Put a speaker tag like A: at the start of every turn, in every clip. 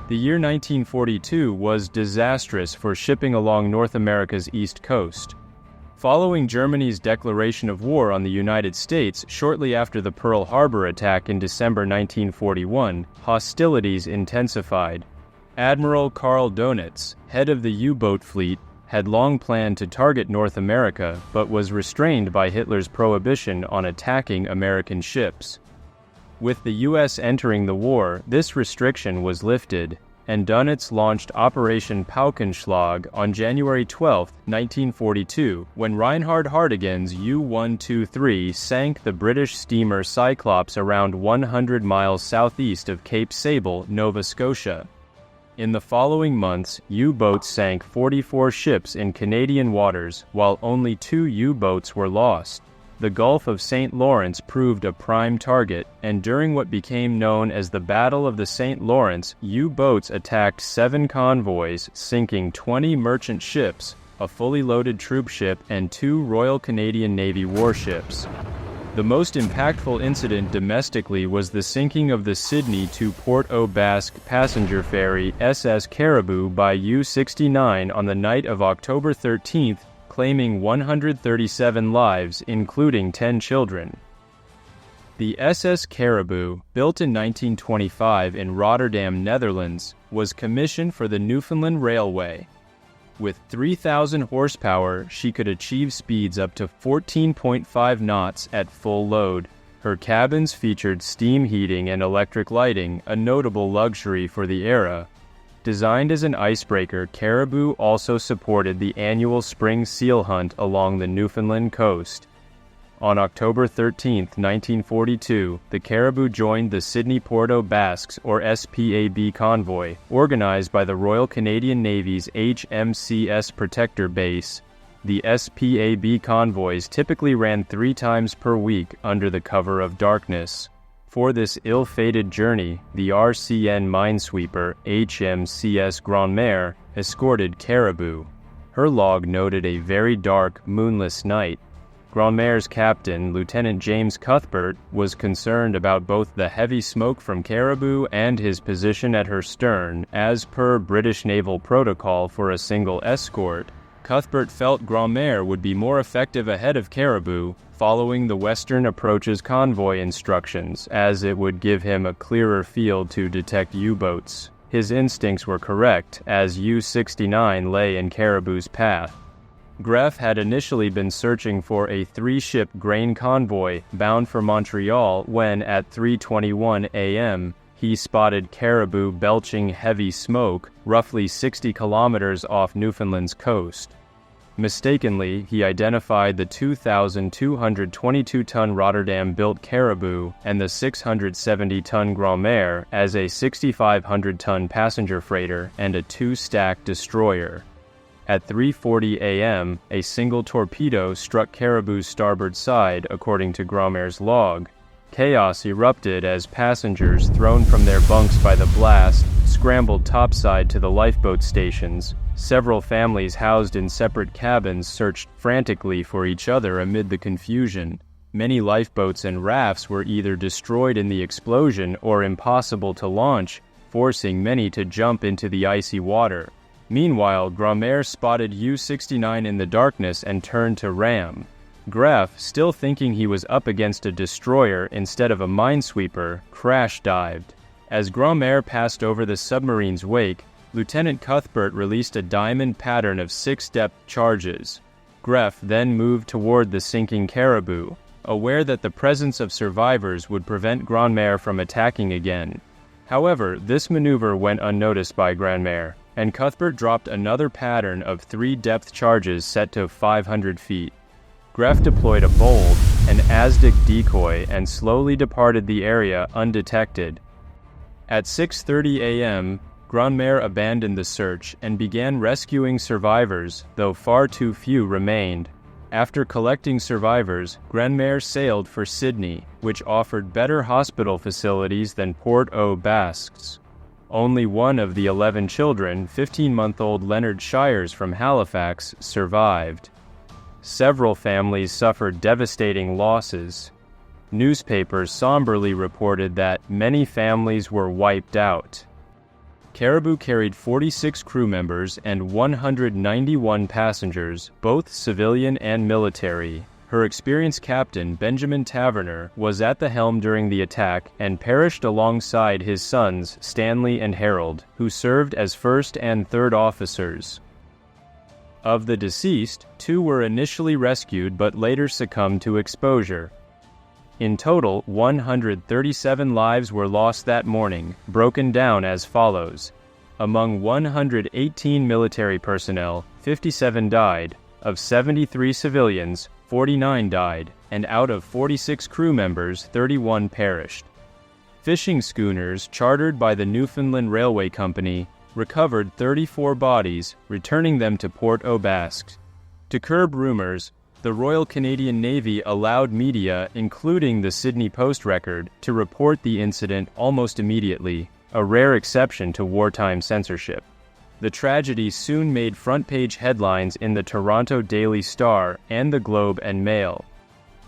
A: The year 1942 was disastrous for shipping along North America's east coast. Following Germany's declaration of war on the United States shortly after the Pearl Harbor attack in December 1941, hostilities intensified. Admiral Karl Donitz, head of the U-boat fleet, had long planned to target North America but was restrained by Hitler's prohibition on attacking American ships. With the U.S. entering the war, this restriction was lifted, and Donitz launched Operation Paukenschlag on January 12, 1942, when Reinhard Hardigan's U-123 sank the British steamer Cyclops around 100 miles southeast of Cape Sable, Nova Scotia. In the following months, U-boats sank 44 ships in Canadian waters, while only 2 U-boats were lost. The Gulf of St. Lawrence proved a prime target, and during what became known as the Battle of the St. Lawrence, U-boats attacked 7 convoys, sinking 20 merchant ships, a fully loaded troop ship, and 2 Royal Canadian Navy warships. The most impactful incident domestically was the sinking of the Sydney to Port aux Basques passenger ferry SS Caribou by U-69 on the night of October 13th, claiming 137 lives, including 10 children. The SS Caribou, built in 1925 in Rotterdam, Netherlands, was commissioned for the Newfoundland Railway. With 3,000 horsepower, she could achieve speeds up to 14.5 knots at full load. Her cabins featured steam heating and electric lighting, a notable luxury for the era. Designed as an icebreaker, Caribou also supported the annual spring seal hunt along the Newfoundland coast. On October 13, 1942, the Caribou joined the Sydney Port aux Basques, or SPAB convoy, organized by the Royal Canadian Navy's HMCS Protector Base. The SPAB convoys typically ran 3 times per week under the cover of darkness. For this ill-fated journey, the RCN minesweeper HMCS Grandmère escorted Caribou. Her log noted a very dark, moonless night. Grandmère's captain, Lieutenant James Cuthbert, was concerned about both the heavy smoke from Caribou and his position at her stern, as per British naval protocol for a single escort. Cuthbert felt Grandmère would be more effective ahead of Caribou, following the Western Approach's convoy instructions, as it would give him a clearer field to detect U-boats. His instincts were correct, as U-69 lay in Caribou's path. Gräf had initially been searching for a 3-ship grain convoy bound for Montreal when, at 3:21 a.m., he spotted Caribou belching heavy smoke, roughly 60 kilometers off Newfoundland's coast. Mistakenly, he identified the 2,222-ton Rotterdam-built Caribou and the 670-ton Grandmère as a 6,500-ton passenger freighter and a 2-stack destroyer. At 3:40 a.m., a single torpedo struck Caribou's starboard side, according to Grandmère's log. Chaos erupted as passengers, thrown from their bunks by the blast, scrambled topside to the lifeboat stations. Several families housed in separate cabins searched frantically for each other amid the confusion. Many lifeboats and rafts were either destroyed in the explosion or impossible to launch, forcing many to jump into the icy water. Meanwhile, Grandmère spotted U-69 in the darkness and turned to ram. Gräf, still thinking he was up against a destroyer instead of a minesweeper, crash-dived. As Grandmère passed over the submarine's wake, Lieutenant Cuthbert released a diamond pattern of 6-depth charges. Gräf then moved toward the sinking Caribou, aware that the presence of survivors would prevent Grandmère from attacking again. However, this maneuver went unnoticed by Grandmère, and Cuthbert dropped another pattern of 3-depth charges set to 500 feet. Gräf deployed a bold, an Aztec decoy, and slowly departed the area undetected. At 6:30 a.m., Grandmère abandoned the search and began rescuing survivors, though far too few remained. After collecting survivors, Grandmère sailed for Sydney, which offered better hospital facilities than Port aux Basques. Only one of the 11 children, 15-month-old Leonard Shires from Halifax, survived. Several families suffered devastating losses. Newspapers somberly reported that many families were wiped out. Caribou carried 46 crew members and 191 passengers, both civilian and military. Her experienced captain, Benjamin Taverner, was at the helm during the attack and perished alongside his sons, Stanley and Harold, who served as first and third officers. Of the deceased, 2 were initially rescued but later succumbed to exposure. In total, 137 lives were lost that morning, broken down as follows. Among 118 military personnel, 57 died. Of 73 civilians, 49 died, and out of 46 crew members, 31 perished. Fishing schooners chartered by the Newfoundland Railway Company recovered 34 bodies, returning them to Port aux Basques. To curb rumors, the Royal Canadian Navy allowed media, including the Sydney Post-Record, to report the incident almost immediately, a rare exception to wartime censorship. The tragedy soon made front-page headlines in the Toronto Daily Star and the Globe and Mail.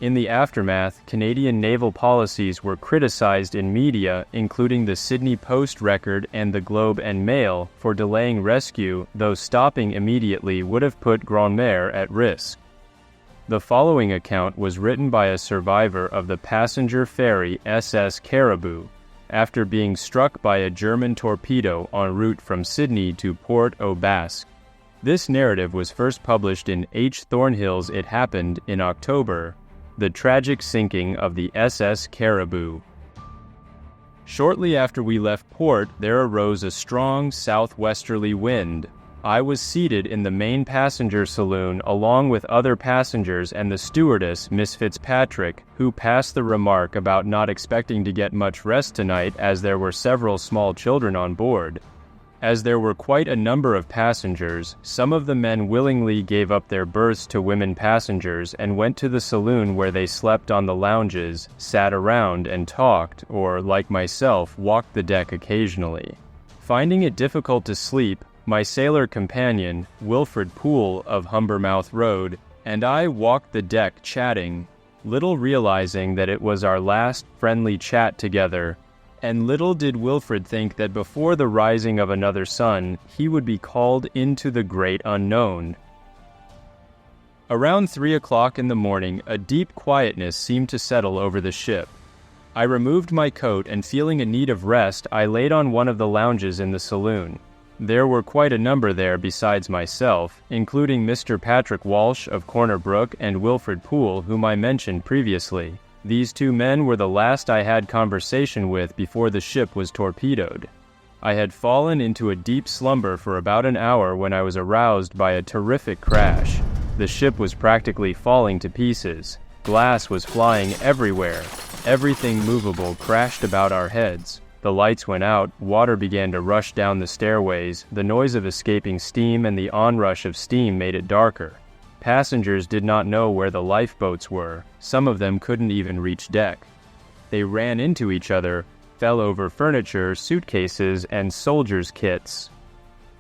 A: In the aftermath, Canadian naval policies were criticized in media, including the Sydney Post-Record and the Globe and Mail, for delaying rescue, though stopping immediately would have put Grandmère at risk. The following account was written by a survivor of the passenger ferry SS Caribou, after being struck by a German torpedo en route from Sydney to Port aux Basques. This narrative was first published in H. Thornhill's It Happened in October, The Tragic Sinking of the SS Caribou. Shortly after we left port, there arose a strong southwesterly wind. I was seated in the main passenger saloon along with other passengers and the stewardess, Miss Fitzpatrick, who passed the remark about not expecting to get much rest tonight as there were several small children on board. As there were quite a number of passengers, some of the men willingly gave up their berths to women passengers and went to the saloon where they slept on the lounges, sat around and talked, or, like myself, walked the deck occasionally. Finding it difficult to sleep, my sailor companion, Wilfred Poole of Humbermouth Road, and I walked the deck chatting, little realizing that it was our last friendly chat together, and little did Wilfred think that before the rising of another sun, he would be called into the great unknown. Around 3 o'clock in the morning, a deep quietness seemed to settle over the ship. I removed my coat and feeling a need of rest, I laid on one of the lounges in the saloon. There were quite a number there besides myself, including Mr. Patrick Walsh of Corner Brook and Wilfred Poole, whom I mentioned previously. These 2 men were the last I had conversation with before the ship was torpedoed. I had fallen into a deep slumber for about an hour when I was aroused by a terrific crash. The ship was practically falling to pieces. Glass was flying everywhere. Everything movable crashed about our heads. The lights went out, water began to rush down the stairways, the noise of escaping steam and the onrush of steam made it darker. Passengers did not know where the lifeboats were. Some of them couldn't even reach deck. They ran into each other, fell over furniture, suitcases, and soldiers' kits.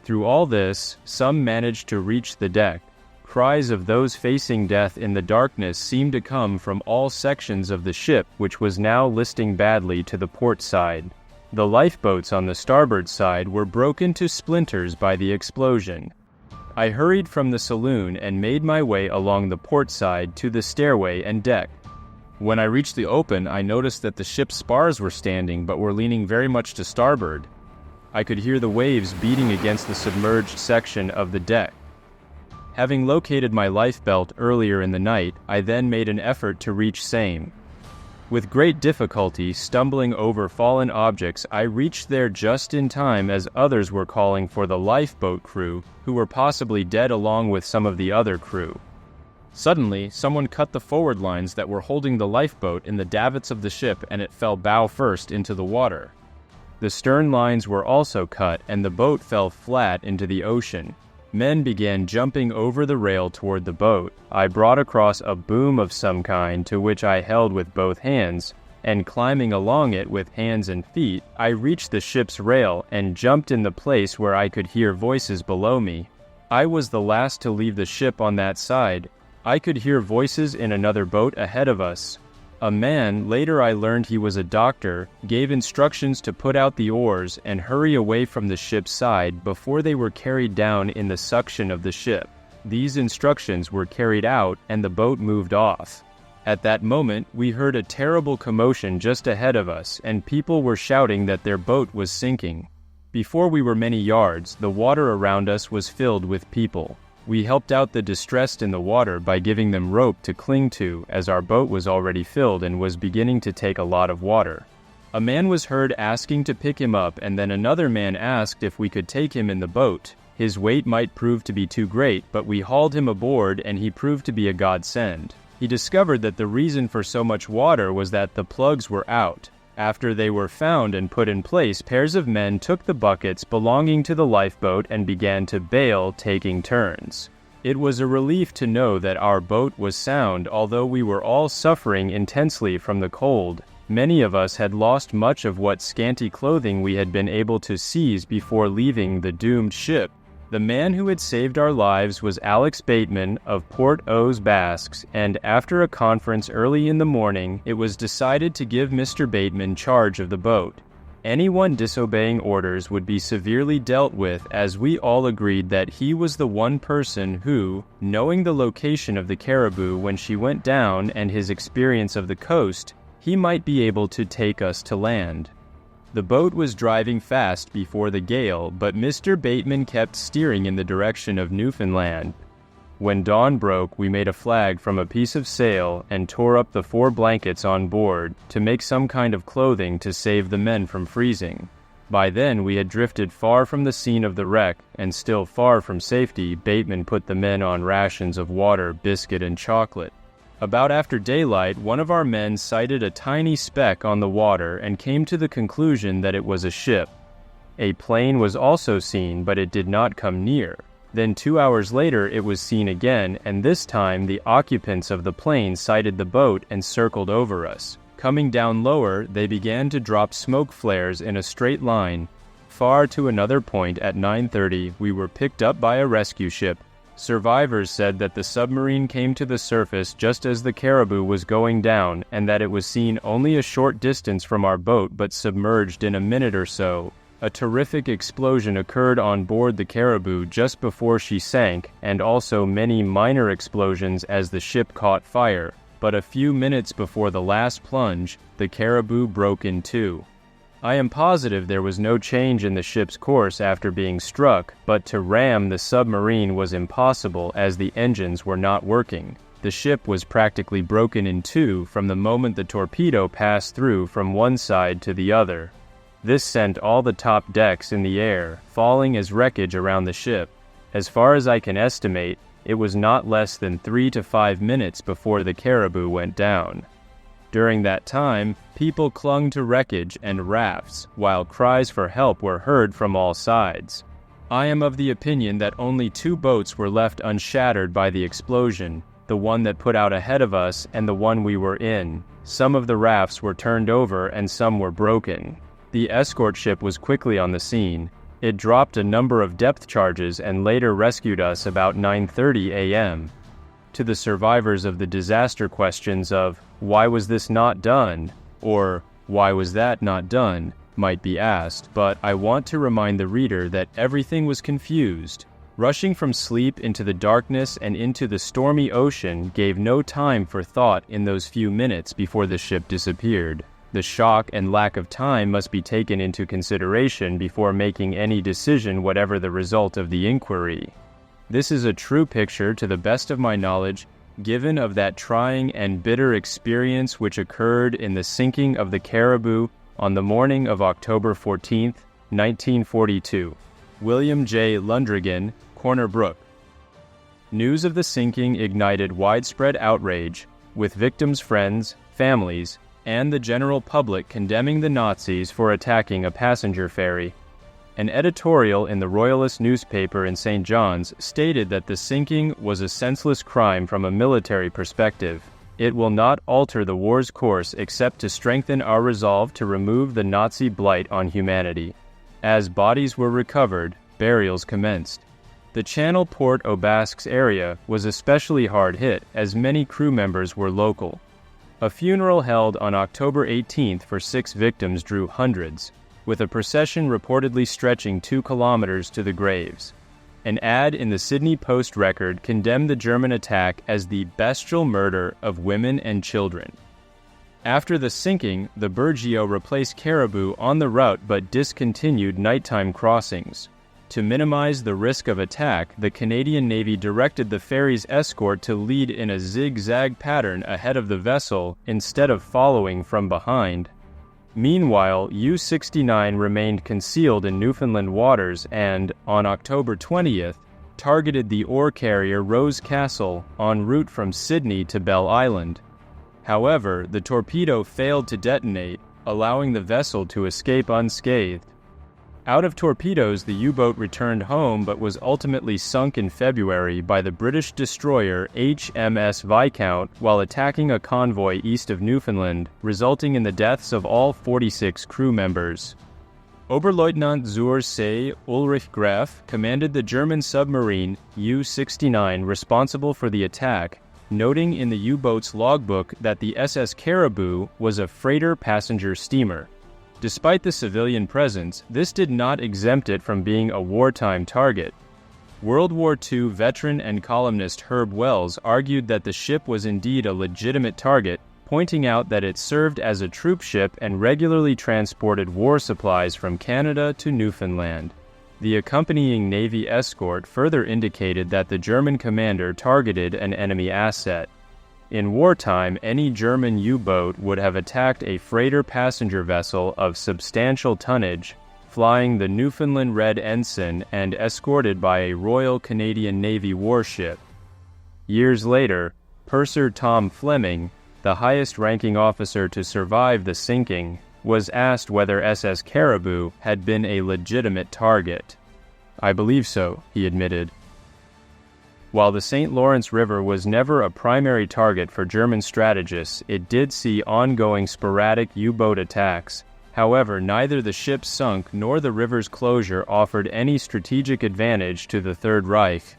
A: Through all this, some managed to reach the deck. Cries of those facing death in the darkness seemed to come from all sections of the ship, which was now listing badly to the port side. The lifeboats on the starboard side were broken to splinters by the explosion. I hurried from the saloon and made my way along the port side to the stairway and deck. When I reached the open, I noticed that the ship's spars were standing but were leaning very much to starboard. I could hear the waves beating against the submerged section of the deck. Having located my lifebelt earlier in the night, I then made an effort to reach same. With great difficulty, stumbling over fallen objects, I reached there just in time as others were calling for the lifeboat crew, who were possibly dead along with some of the other crew. Suddenly, someone cut the forward lines that were holding the lifeboat in the davits of the ship and it fell bow first into the water. The stern lines were also cut and the boat fell flat into the ocean. Men began jumping over the rail toward the boat. I brought across a boom of some kind to which I held with both hands, and climbing along it with hands and feet, I reached the ship's rail and jumped in the place where I could hear voices below me. I was the last to leave the ship on that side. I could hear voices in another boat ahead of us. A man, later I learned he was a doctor, gave instructions to put out the oars and hurry away from the ship's side before they were carried down in the suction of the ship. These instructions were carried out and the boat moved off. At that moment, we heard a terrible commotion just ahead of us, and people were shouting that their boat was sinking. Before we were many yards, the water around us was filled with people. We helped out the distressed in the water by giving them rope to cling to, as our boat was already filled and was beginning to take a lot of water. A man was heard asking to pick him up, and then another man asked if we could take him in the boat. His weight might prove to be too great, but we hauled him aboard and he proved to be a godsend. He discovered that the reason for so much water was that the plugs were out. After they were found and put in place, pairs of men took the buckets belonging to the lifeboat and began to bail, taking turns. It was a relief to know that our boat was sound, although we were all suffering intensely from the cold. Many of us had lost much of what scanty clothing we had been able to seize before leaving the doomed ship. The man who had saved our lives was Alex Bateman of Port aux Basques, and after a conference early in the morning, it was decided to give Mr. Bateman charge of the boat. Anyone disobeying orders would be severely dealt with, as we all agreed that he was the one person who, knowing the location of the Caribou when she went down and his experience of the coast, he might be able to take us to land. The boat was driving fast before the gale, but Mr. Bateman kept steering in the direction of Newfoundland. When dawn broke, we made a flag from a piece of sail and tore up the 4 blankets on board to make some kind of clothing to save the men from freezing. By then, we had drifted far from the scene of the wreck, and still far from safety, Bateman put the men on rations of water, biscuit, and chocolate. About after daylight, one of our men sighted a tiny speck on the water and came to the conclusion that it was a ship. A plane was also seen, but it did not come near. Then 2 hours later it was seen again, and this time the occupants of the plane sighted the boat and circled over us. Coming down lower, they began to drop smoke flares in a straight line. Far to another point at 9:30, we were picked up by a rescue ship. Survivors said that the submarine came to the surface just as the Caribou was going down, and that it was seen only a short distance from our boat but submerged in a minute or so. A terrific explosion occurred on board the Caribou just before she sank, and also many minor explosions as the ship caught fire. But a few minutes before the last plunge, the Caribou broke in two. I am positive there was no change in the ship's course after being struck, but to ram the submarine was impossible as the engines were not working. The ship was practically broken in two from the moment the torpedo passed through from one side to the other. This sent all the top decks in the air, falling as wreckage around the ship. As far as I can estimate, it was not less than 3 to 5 minutes before the Caribou went down. During that time, people clung to wreckage and rafts, while cries for help were heard from all sides. I am of the opinion that only 2 boats were left unshattered by the explosion, the one that put out ahead of us and the one we were in. Some of the rafts were turned over and some were broken. The escort ship was quickly on the scene. It dropped a number of depth charges and later rescued us about 9:30 a.m. To the survivors of the disaster, questions of, "Why was this not done?" or "Why was that not done?" might be asked, but I want to remind the reader that everything was confused. Rushing from sleep into the darkness and into the stormy ocean gave no time for thought in those few minutes before the ship disappeared. The shock and lack of time must be taken into consideration before making any decision, whatever the result of the inquiry. This is a true picture, to the best of my knowledge, given of that trying and bitter experience which occurred in the sinking of the Caribou on the morning of October 14, 1942. William J. Lundrigan, Corner Brook. News of the sinking ignited widespread outrage, with victims' friends, families, and the general public condemning the Nazis for attacking a passenger ferry. An editorial in the Royalist newspaper in St. John's stated that the sinking was a senseless crime from a military perspective. It will not alter the war's course except to strengthen our resolve to remove the Nazi blight on humanity. As bodies were recovered, burials commenced. The Channel Port aux Basques area was especially hard hit, as many crew members were local. A funeral held on October 18th for 6 victims drew hundreds, with a procession reportedly stretching 2 kilometers to the graves. An ad in the Sydney Post-Record condemned the German attack as the bestial murder of women and children. After the sinking, the Burgeo replaced Caribou on the route but discontinued nighttime crossings. To minimize the risk of attack, the Canadian Navy directed the ferry's escort to lead in a zigzag pattern ahead of the vessel instead of following from behind. Meanwhile, U-69 remained concealed in Newfoundland waters and, on October 20th, targeted the ore carrier Rose Castle en route from Sydney to Bell Island. However, the torpedo failed to detonate, allowing the vessel to escape unscathed. Out of torpedoes, the U-boat returned home but was ultimately sunk in February by the British destroyer HMS Viscount while attacking a convoy east of Newfoundland, resulting in the deaths of all 46 crew members. Oberleutnant zur See Ulrich Gräf commanded the German submarine U-69 responsible for the attack, noting in the U-boat's logbook that the SS Caribou was a freighter passenger steamer. Despite the civilian presence, this did not exempt it from being a wartime target. World War II veteran and columnist Herb Wells argued that the ship was indeed a legitimate target, pointing out that it served as a troop ship and regularly transported war supplies from Canada to Newfoundland. The accompanying Navy escort further indicated that the German commander targeted an enemy asset. In wartime, any German U-boat would have attacked a freighter passenger vessel of substantial tonnage, flying the Newfoundland Red Ensign and escorted by a Royal Canadian Navy warship. Years later, Purser Tom Fleming, the highest-ranking officer to survive the sinking, was asked whether SS Caribou had been a legitimate target. "I believe so," he admitted. While the St. Lawrence River was never a primary target for German strategists, it did see ongoing sporadic U-boat attacks. However, neither the ship sunk nor the river's closure offered any strategic advantage to the Third Reich.